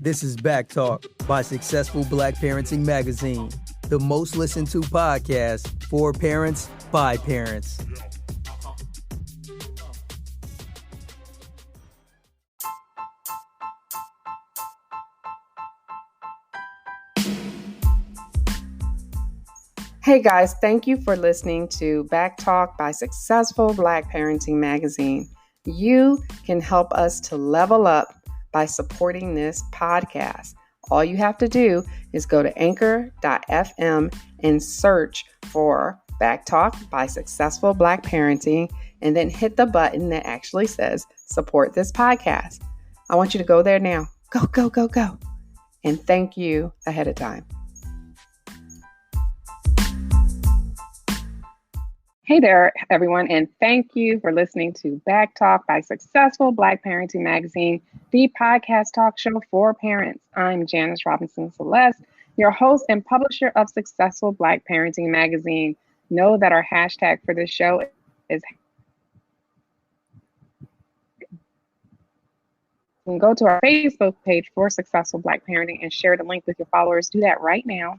This is Back Talk by Successful Black Parenting Magazine, the most listened to podcast for parents by parents. Hey guys, thank you for listening to Back Talk by Successful Black Parenting Magazine. You can help us to level up by supporting this podcast. All you have to do is go to anchor.fm and search for Back Talk by Successful Black Parenting, and then hit the button that actually says support this podcast. I want you to go there now. Go, go, go, go. And thank you ahead of time. Hey there, everyone, and thank you for listening to Back Talk by Successful Black Parenting Magazine, the podcast talk show for parents. I'm Janice Robinson Celeste, your host and publisher of Successful Black Parenting Magazine. Know that our hashtag for this show is and go to our Facebook page for Successful Black Parenting and share the link with your followers. Do that right now,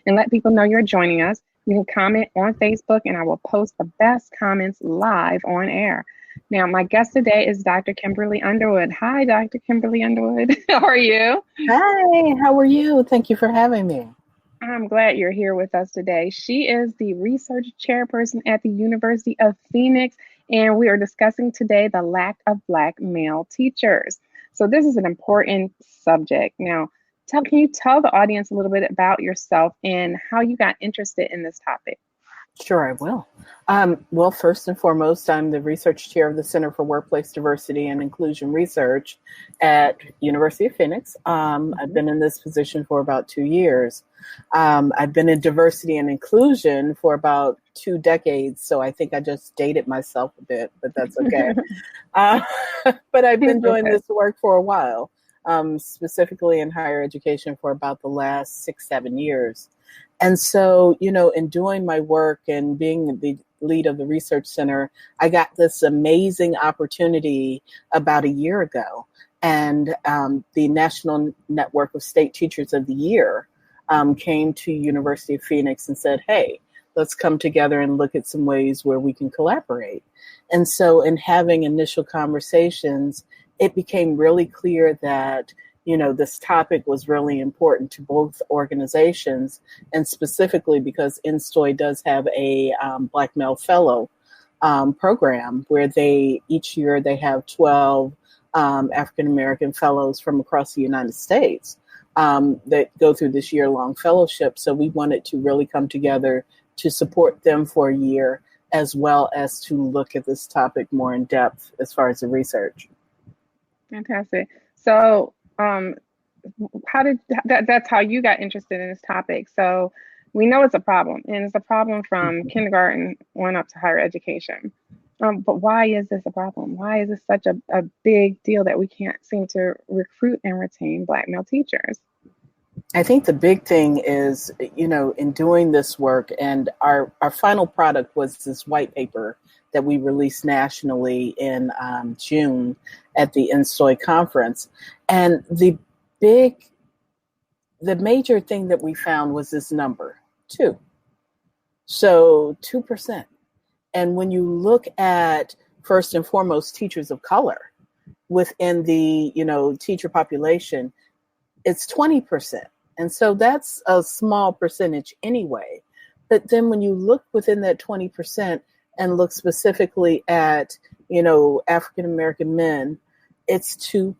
and let people know you're joining us. You can comment on Facebook, and I will post the best comments live on air. Now, my guest today is Dr. Kimberly Underwood. Hi, Dr. Kimberly Underwood. How are you? Hi, how are you? Thank you for having me. I'm glad you're here with us today. She is the research chairperson at the University of Phoenix, and we are discussing today the lack of Black male teachers. So this is an important subject. Now, can you tell the audience a little bit about yourself and how you got interested in this topic? Sure, I will. Well, first and foremost, I'm the research chair of the Center for Workplace Diversity and Inclusion Research at University of Phoenix. I've been in this position for about 2 years. I've been in diversity and inclusion for about 2 decades, so I think I just dated myself a bit, but that's okay. But I've been doing this work for a while. Specifically in higher education for about the last 6-7 years. And so, in doing my work and being the lead of the research center, I got this amazing opportunity about a year ago. And the National Network of State Teachers of the Year came to University of Phoenix and said, hey, let's come together and look at some ways where we can collaborate. And so in having initial conversations, it became really clear that, this topic was really important to both organizations, and specifically because INSTOY does have a Black Male Fellow program where each year they have 12 African-American fellows from across the United States that go through this year-long fellowship. So we wanted to really come together to support them for a year, as well as to look at this topic more in depth as far as the research. Fantastic. So that's how you got interested in this topic. So we know it's a problem, and it's a problem from kindergarten on up to higher education. But why is this a problem? Why is this such a big deal that we can't seem to recruit and retain Black male teachers? I think the big thing is, in doing this work, and our final product was this white paper that we released nationally in June at the INSTOY conference. And the major thing that we found was this number, 2. So 2%. And when you look at, first and foremost, teachers of color within the, teacher population, it's 20%. And so that's a small percentage anyway. But then when you look within that 20% and look specifically at, African-American men, it's 2%.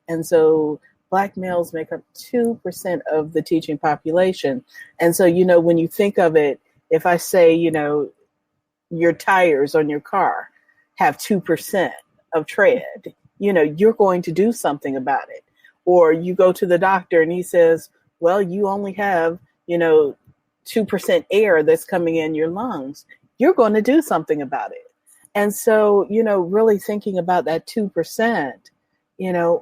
And so Black males make up 2% of the teaching population. And so, when you think of it, if I say, your tires on your car have 2% of tread, you're going to do something about it. Or you go to the doctor and he says, well, you only have, 2% air that's coming in your lungs. You're going to do something about it. And so, really thinking about that 2%,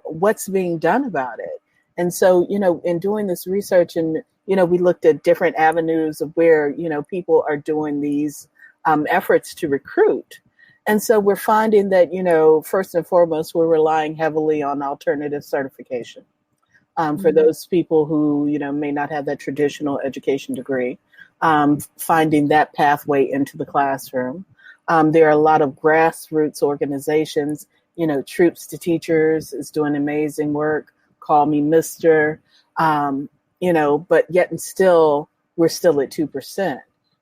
what's being done about it. And so, in doing this research and, we looked at different avenues of where, people are doing these efforts to recruit. And so we're finding that, first and foremost, we're relying heavily on alternative certification. For those people who, may not have that traditional education degree, finding that pathway into the classroom. There are a lot of grassroots organizations, Troops to Teachers is doing amazing work. Call Me Mr. But yet and still, we're still at 2%.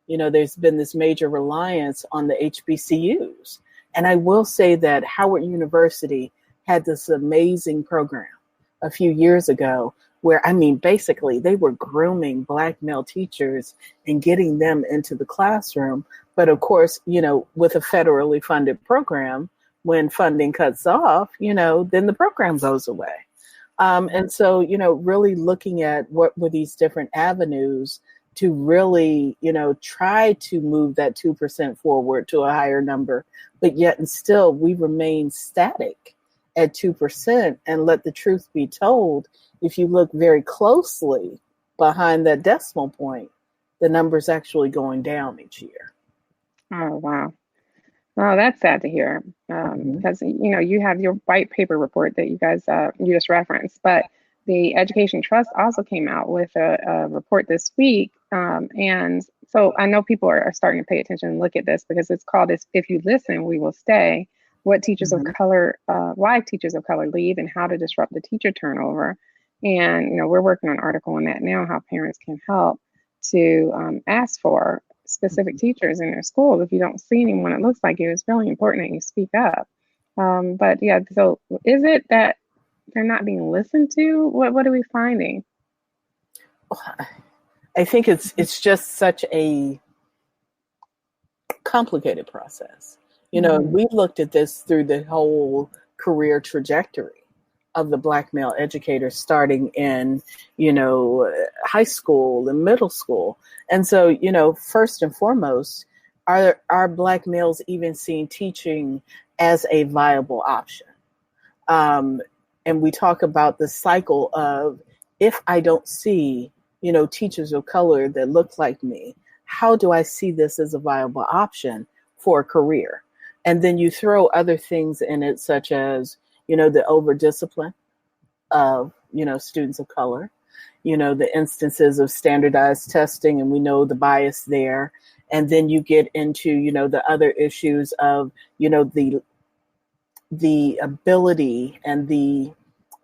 There's been this major reliance on the HBCUs. And I will say that Howard University had this amazing program a few years ago where, basically they were grooming Black male teachers and getting them into the classroom. But of course, with a federally funded program, when funding cuts off, then the program goes away. And so, really looking at what were these different avenues to really, try to move that 2% forward to a higher number, but yet and still we remain static at 2%. And let the truth be told, if you look very closely behind that decimal point, the number's actually going down each year. Oh, wow. Oh, that's sad to hear, because, you have your white paper report that you guys, you just referenced, but the Education Trust also came out with a report this week. And so I know people are starting to pay attention and look at this because it's called If You Listen, We Will Stay. What teachers of color, why teachers of color leave and how to disrupt the teacher turnover. And, we're working on an article on that now, how parents can help to ask for specific teachers in their schools. If you don't see anyone that looks like you, it's really important that you speak up. But yeah, so is it that they're not being listened to? What are we finding? I think it's just such a complicated process. We looked at this through the whole career trajectory of the Black male educators starting in, high school and middle school. And so, first and foremost, are Black males even seeing teaching as a viable option? And we talk about the cycle of, if I don't see, teachers of color that look like me, how do I see this as a viable option for a career? And then you throw other things in it, such as, the over discipline of, students of color, the instances of standardized testing, and we know the bias there. And then you get into, the other issues of, the ability and the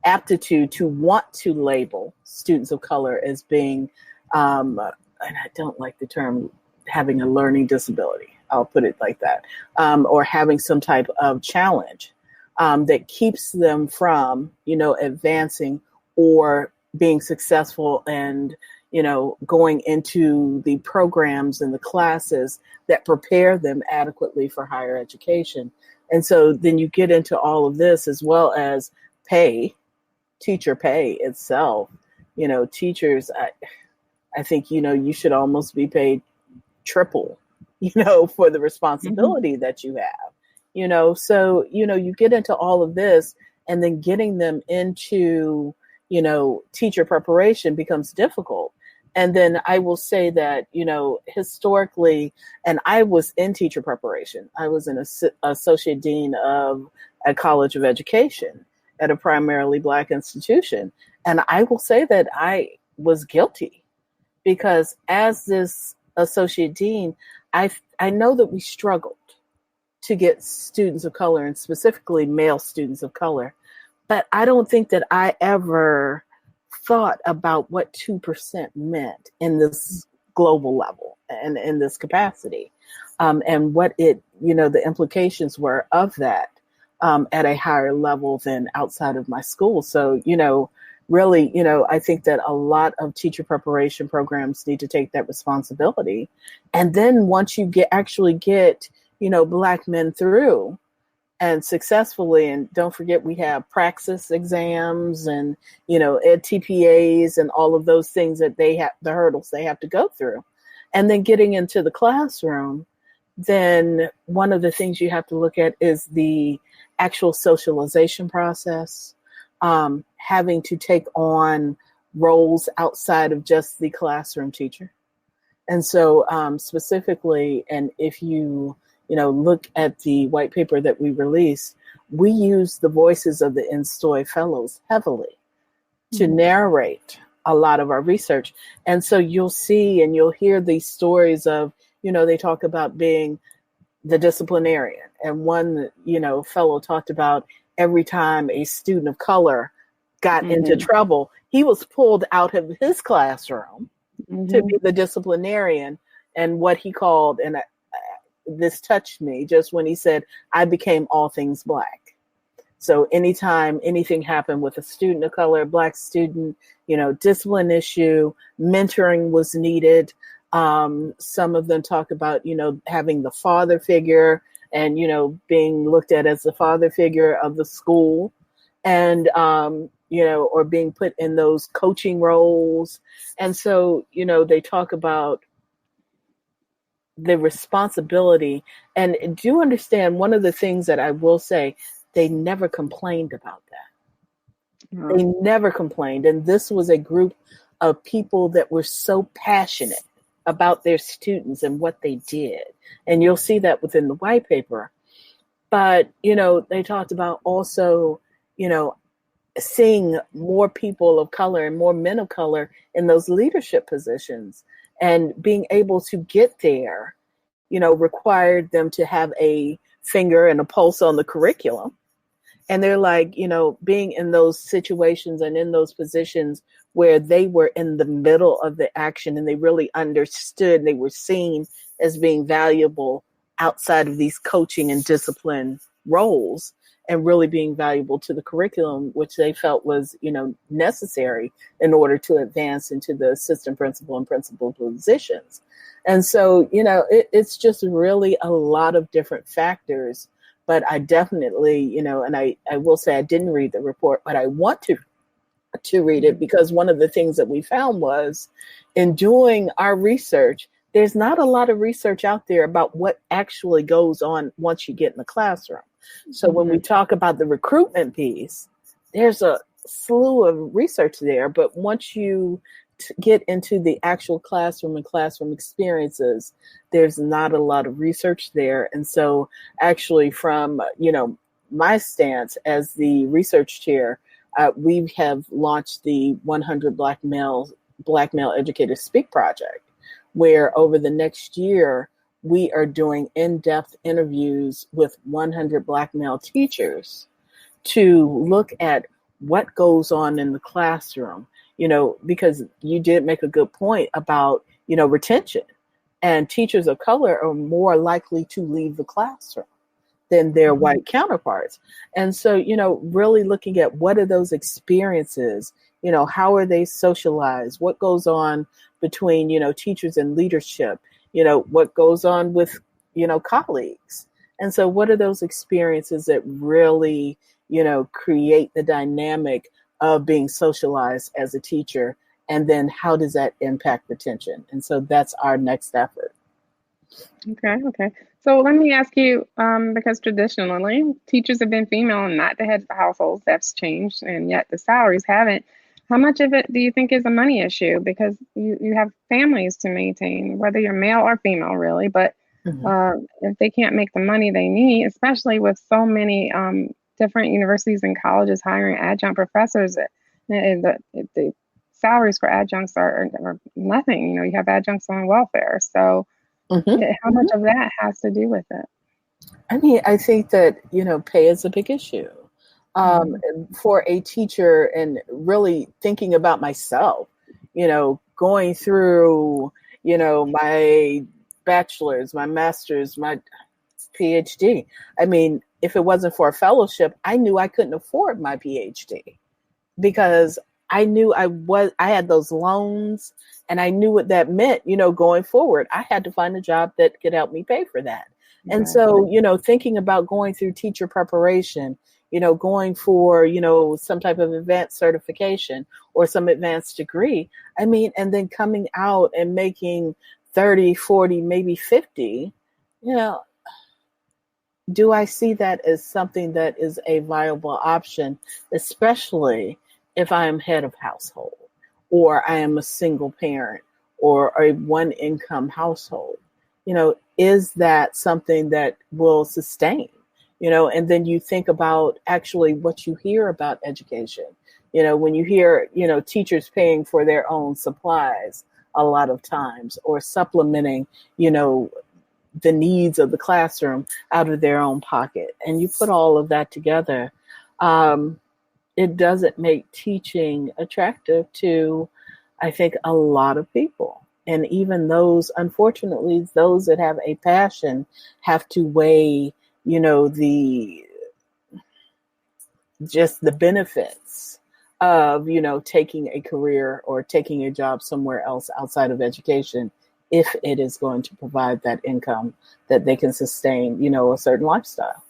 aptitude to want to label students of color as being, and I don't like the term, having a learning disability. I'll put it like that, or having some type of challenge that keeps them from, advancing or being successful and, going into the programs and the classes that prepare them adequately for higher education. And so then you get into all of this, as well as pay, teacher pay itself. Teachers, I think, you should almost be paid triple, for the responsibility that you have, so, you get into all of this, and then getting them into, teacher preparation becomes difficult. And then I will say that, historically, and I was in teacher preparation. I was an associate dean of a college of education at a primarily Black institution. And I will say that I was guilty, because as this associate dean, I know that we struggled to get students of color, and specifically male students of color. But I don't think that I ever thought about what 2% meant in this global level and in this capacity, and what it, the implications were of that at a higher level than outside of my school. So, really, I think that a lot of teacher preparation programs need to take that responsibility. And then once you actually get, Black men through and successfully, and don't forget, we have praxis exams and, ed TPAs and all of those things that they have, the hurdles they have to go through. And then getting into the classroom, then one of the things you have to look at is the actual socialization process, having to take on roles outside of just the classroom teacher. And so specifically, and if you, look at the white paper that we released, we use the voices of the Instoy fellows heavily to narrate a lot of our research. And so you'll see and you'll hear these stories of, they talk about being the disciplinarian. And one, fellow talked about every time a student of color got into trouble, he was pulled out of his classroom to be the disciplinarian. And what he called, and this touched me just when he said, I became all things Black. So anytime anything happened with a student of color, Black student, discipline issue, mentoring was needed. Some of them talk about, having the father figure and, being looked at as the father figure of the school and, or being put in those coaching roles. And so, they talk about the responsibility. And do you understand, one of the things that I will say, they never complained about that. Mm-hmm. They never complained. And this was a group of people that were so passionate about their students and what they did. And you'll see that within the white paper. But, they talked about also, seeing more people of color and more men of color in those leadership positions, and being able to get there, required them to have a finger and a pulse on the curriculum. And they're like, being in those situations and in those positions where they were in the middle of the action and they really understood, they were seen as being valuable outside of these coaching and discipline roles, and really being valuable to the curriculum, which they felt was, necessary in order to advance into the assistant principal and principal positions. And so, it's just really a lot of different factors. But I definitely, and I will say I didn't read the report, but I want to read it, because one of the things that we found was, in doing our research, there's not a lot of research out there about what actually goes on once you get in the classroom. So when we talk about the recruitment piece, there's a slew of research there. But once you get into the actual classroom and classroom experiences, there's not a lot of research there. And so actually from, my stance as the research chair, we have launched the 100 Black Male Educators Speak Project, where over the next year, we are doing in-depth interviews with 100 Black male teachers to look at what goes on in the classroom, because you did make a good point about, retention, and teachers of color are more likely to leave the classroom than their white counterparts. And so, really looking at what are those experiences, how are they socialized, what goes on between, teachers and leadership, what goes on with, colleagues. And so what are those experiences that really, create the dynamic of being socialized as a teacher? And then how does that impact retention? And so that's our next effort. Okay. So let me ask you, because traditionally teachers have been female and not the head of households. That's changed, and yet the salaries haven't. How much of it do you think is a money issue? Because you have families to maintain, whether you're male or female, really. But if they can't make the money they need, especially with so many different universities and colleges hiring adjunct professors, the salaries for adjuncts are nothing. You have adjuncts on welfare. So how much of that has to do with it? I mean, I think that, pay is a big issue. For a teacher, and really thinking about myself, going through, my bachelor's, my master's, my PhD. I mean, if it wasn't for a fellowship, I knew I couldn't afford my PhD, because I knew I had those loans, and I knew what that meant, going forward. I had to find a job that could help me pay for that. And so, thinking about going through teacher preparation, going for, some type of advanced certification or some advanced degree. I mean, and then coming out and making 30, 40, maybe 50, do I see that as something that is a viable option, especially if I am head of household, or I am a single parent, or a one income household? Is that something that will sustain? And then you think about actually what you hear about education. When you hear, teachers paying for their own supplies a lot of times, or supplementing, the needs of the classroom out of their own pocket, and you put all of that together, it doesn't make teaching attractive to, I think, a lot of people. And even those, unfortunately, those that have a passion have to weigh, the benefits of, taking a career or taking a job somewhere else outside of education, if it is going to provide that income that they can sustain, a certain lifestyle.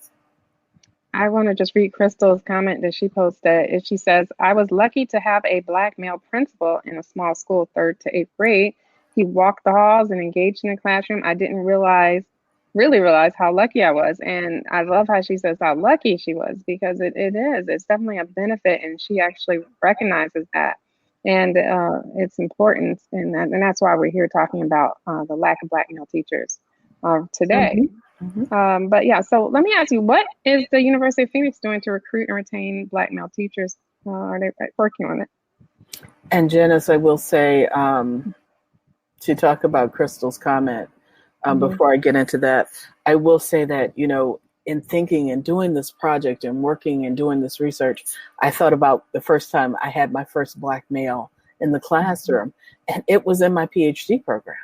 I want to just read Crystal's comment that she posted. She says, I was lucky to have a Black male principal in a small school, 3rd to 8th grade. He walked the halls and engaged in the classroom. I didn't really realize how lucky I was. And I love how she says how lucky she was, because it is. It's definitely a benefit. And she actually recognizes that. And it's important. And that's why we're here talking about the lack of Black male teachers today. Mm-hmm. Mm-hmm. But yeah, so let me ask you, what is the University of Phoenix doing to recruit and retain Black male teachers? Are they working on it? And Janice, I will say, to talk about Crystal's comment, before I get into that, I will say that, in thinking and doing this project and working and doing this research, I thought about the first time I had my first Black male in the classroom, and it was in my PhD program.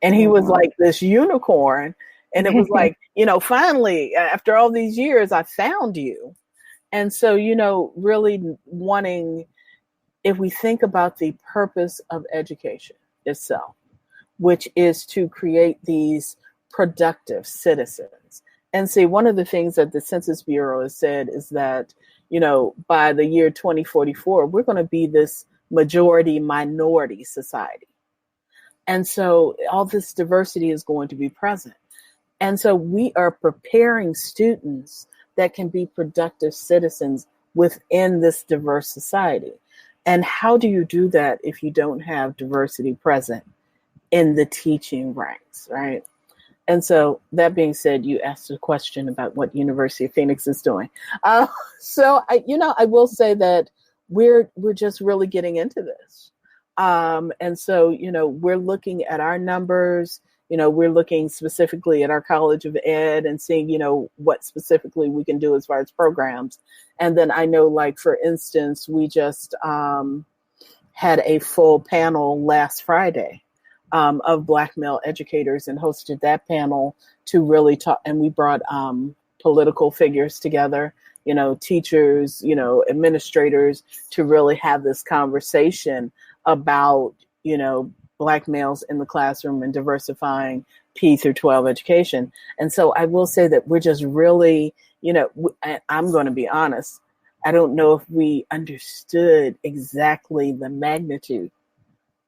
And he was like this unicorn. And it was like, finally, after all these years, I found you. And so, really wanting, if we think about the purpose of education itself, which is to create these productive citizens. And see, one of the things that the Census Bureau has said is that, by the year 2044, we're going to be this majority minority society. And so all this diversity is going to be present. And so we are preparing students that can be productive citizens within this diverse society. And how do you do that if you don't have diversity present in the teaching ranks, right? And so that being said, you asked a question about what University of Phoenix is doing. So I will say that we're just really getting into this. And so, we're looking at our numbers. We're looking specifically at our College of Ed and seeing, what specifically we can do as far as programs. And then I know, like, for instance, we just had a full panel last Friday of Black male educators, and hosted that panel to really talk. And we brought political figures together, teachers, administrators, to really have this conversation about, Black males in the classroom and diversifying P through 12 education. And so I will say that we're just really, I'm going to be honest, I don't know if we understood exactly the magnitude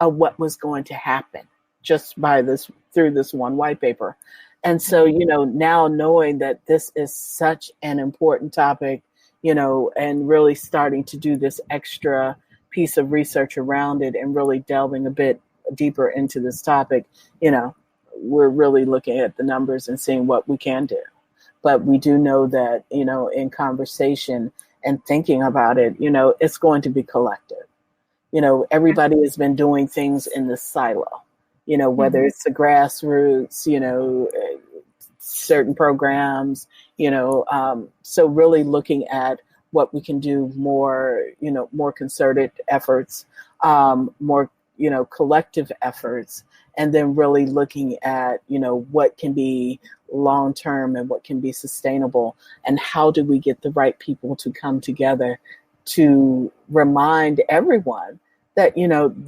of what was going to happen just through this one white paper. And so, now knowing that this is such an important topic, and really starting to do this extra piece of research around it and really delving a bit deeper into this topic, we're really looking at the numbers and seeing what we can do. But we do know that, in conversation and thinking about it, it's going to be collective. Everybody has been doing things in the silo, whether it's the grassroots, certain programs, so really looking at what we can do more, more concerted efforts, more, collective efforts, and then really looking at, what can be long-term and what can be sustainable, and how do we get the right people to come together to remind everyone that,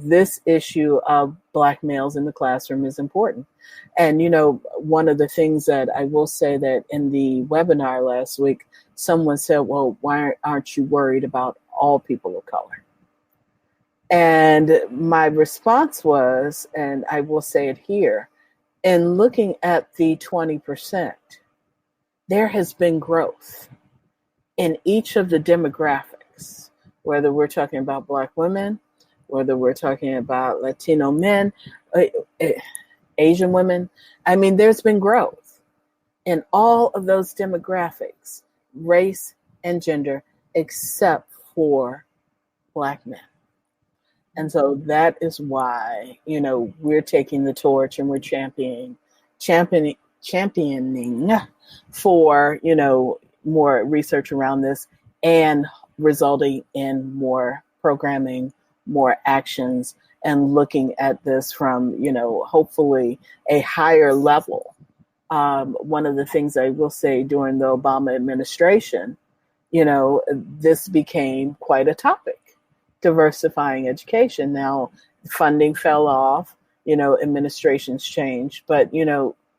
this issue of Black males in the classroom is important. And, one of the things that I will say that in the webinar last week, someone said, well, why aren't you worried about all people of color? And my response was, and I will say it here, in looking at the 20%, there has been growth in each of the demographics, whether we're talking about Black women, whether we're talking about Latino men, Asian women. I mean, there's been growth in all of those demographics, race and gender, except for Black men. And so that is why, we're taking the torch and we're championing for, more research around this and resulting in more programming, more actions, and looking at this from, hopefully a higher level. One of the things I will say during the Obama administration, this became quite a topic, diversifying education. Now, funding fell off, administrations changed, but,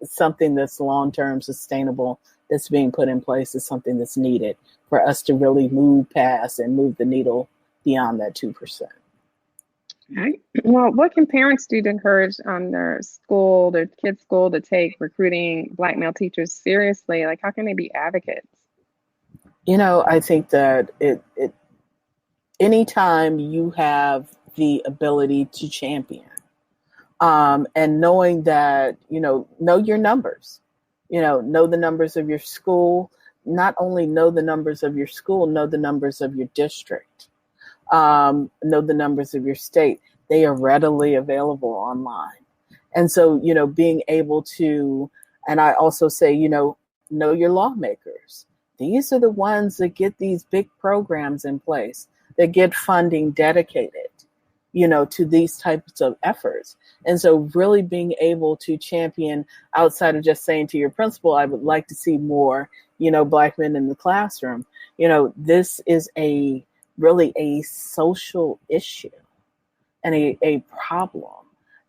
something that's long-term sustainable that's being put in place is something that's needed for us to really move past and move the needle beyond that 2%. Right. Well, what can parents do to encourage their kids' school to take recruiting Black male teachers seriously? Like, how can they be advocates? I think that anytime you have the ability to champion, and knowing that, know your numbers, know the numbers of your school, not only know the numbers of your school, know the numbers of your district, know the numbers of your state. They are readily available online. And so, being able to, and I also say, know your lawmakers. These are the ones that get these big programs in place, that get funding dedicated, to these types of efforts. And so really being able to champion outside of just saying to your principal, I would like to see more, Black men in the classroom. This is really a social issue and a problem.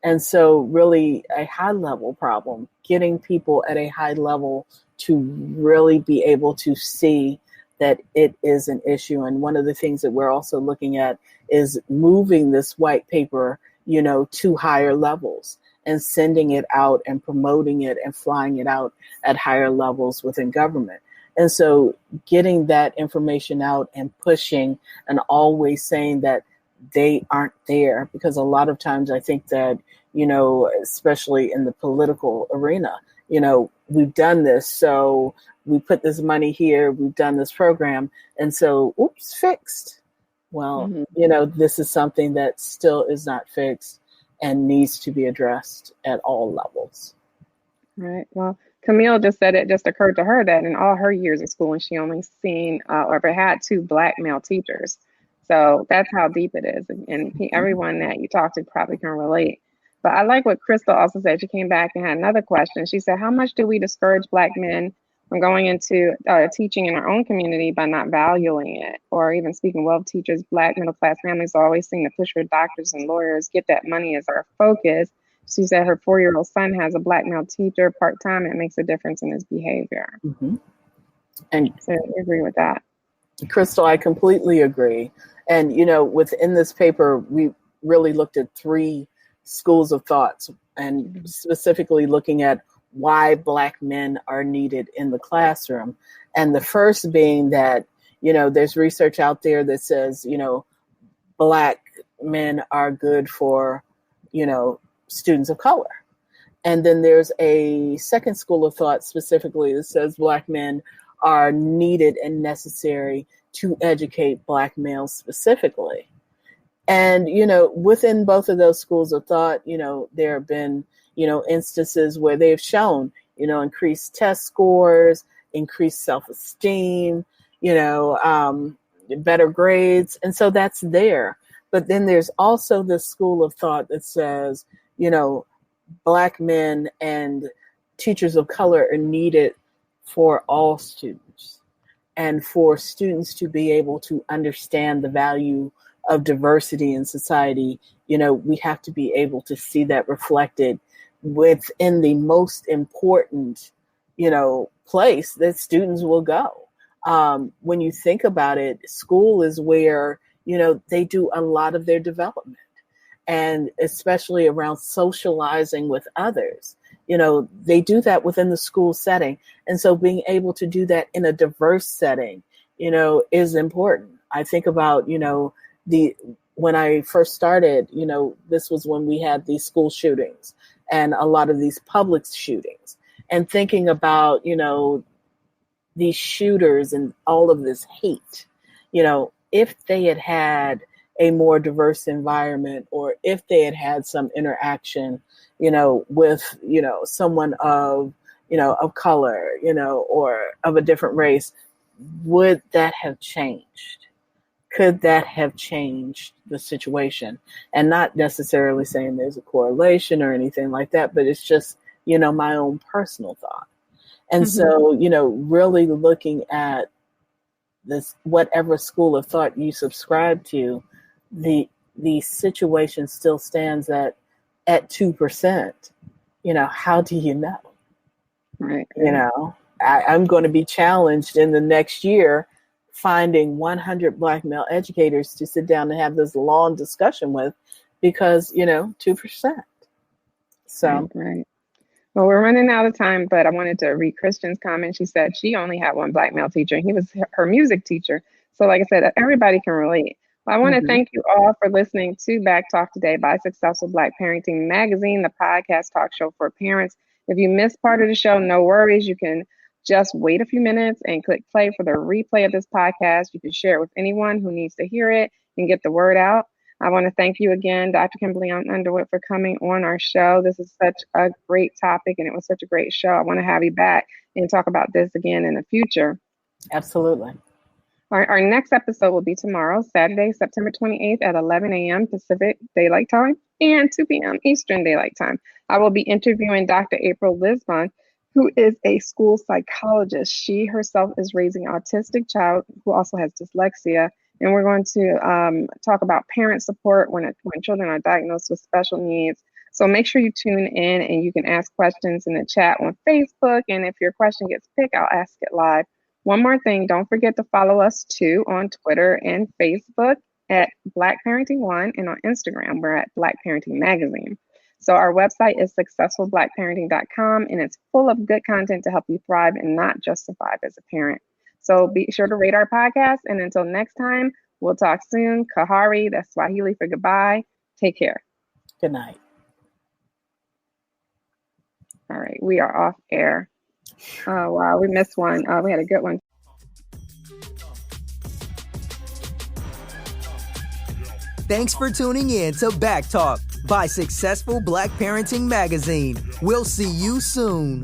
And so really a high level problem, getting people at a high level to really be able to see that it is an issue. And one of the things that we're also looking at is moving this white paper, to higher levels and sending it out and promoting it and flying it out at higher levels within government. And so getting that information out and pushing and always saying that they aren't there, because a lot of times I think that, especially in the political arena, we've done this. So we put this money here, we've done this program. And so, oops, fixed. Well, this is something that still is not fixed and needs to be addressed at all levels. Right. Well, Camille just said it just occurred to her that in all her years of school, she only seen or ever had 2 Black male teachers. So that's how deep it is. And everyone that you talk to probably can relate. But I like what Crystal also said. She came back and had another question. She said, how much do we discourage Black men from going into teaching in our own community by not valuing it? Or even speaking well of teachers, Black middle class families always seem to push for doctors and lawyers, get that money as our focus. She said her 4-year-old son has a Black male teacher part-time. It makes a difference in his behavior. Mm-hmm. And so I agree with that. Crystal, I completely agree. And, within this paper, we really looked at 3 schools of thoughts and specifically looking at why Black men are needed in the classroom. And the first being that, there's research out there that says, Black men are good for, students of color. And then there's a second school of thought specifically that says Black men are needed and necessary to educate Black males specifically. And, within both of those schools of thought, there have been, instances where they've shown, increased test scores, increased self-esteem, better grades. And so that's there. But then there's also this school of thought that says, Black men and teachers of color are needed for all students and for students to be able to understand the value of diversity in society. We have to be able to see that reflected within the most important, place that students will go. When you think about it, school is where, they do a lot of their development, and especially around socializing with others. They do that within the school setting. And so being able to do that in a diverse setting, is important. I think about, when I first started, this was when we had these school shootings and a lot of these public shootings, and thinking about, these shooters and all of this hate, if they had a more diverse environment, or if they had had some interaction, with, someone of, of color, or of a different race, would that have changed? Could that have changed the situation? And not necessarily saying there's a correlation or anything like that, but it's just, my own personal thought. And so, really looking at this, whatever school of thought you subscribe to, the situation still stands at 2%. How do you know? Right. I'm going to be challenged in the next year finding 100 Black male educators to sit down and have this long discussion with, because 2%. So right. Well, we're running out of time, but I wanted to read Christian's comment. She said she only had one Black male teacher, and he was her music teacher. So like I said, everybody can relate. Well, I want to thank you all for listening to Back Talk today by Successful Black Parenting Magazine, the podcast talk show for parents. If you missed part of the show, no worries. You can just wait a few minutes and click play for the replay of this podcast. You can share it with anyone who needs to hear it and get the word out. I want to thank you again, Dr. Kimberly Underwood, for coming on our show. This is such a great topic, and it was such a great show. I want to have you back and talk about this again in the future. Absolutely. Our next episode will be tomorrow, Saturday, September 28th at 11 a.m. Pacific Daylight Time and 2 p.m. Eastern Daylight Time. I will be interviewing Dr. April Lisbon, who is a school psychologist. She herself is raising an autistic child who also has dyslexia. And we're going to talk about parent support when children are diagnosed with special needs. So make sure you tune in, and you can ask questions in the chat on Facebook. And if your question gets picked, I'll ask it live. One more thing, don't forget to follow us too on Twitter and Facebook at Black Parenting One, and on Instagram, we're at Black Parenting Magazine. So our website is successfulblackparenting.com, and it's full of good content to help you thrive and not just survive as a parent. So be sure to rate our podcast, and until next time, we'll talk soon. Kahari, that's Swahili for goodbye. Take care. Good night. All right, we are off air. Oh, wow, we missed one. We had a good one. Thanks for tuning in to Back Talk by Successful Black Parenting Magazine. We'll see you soon.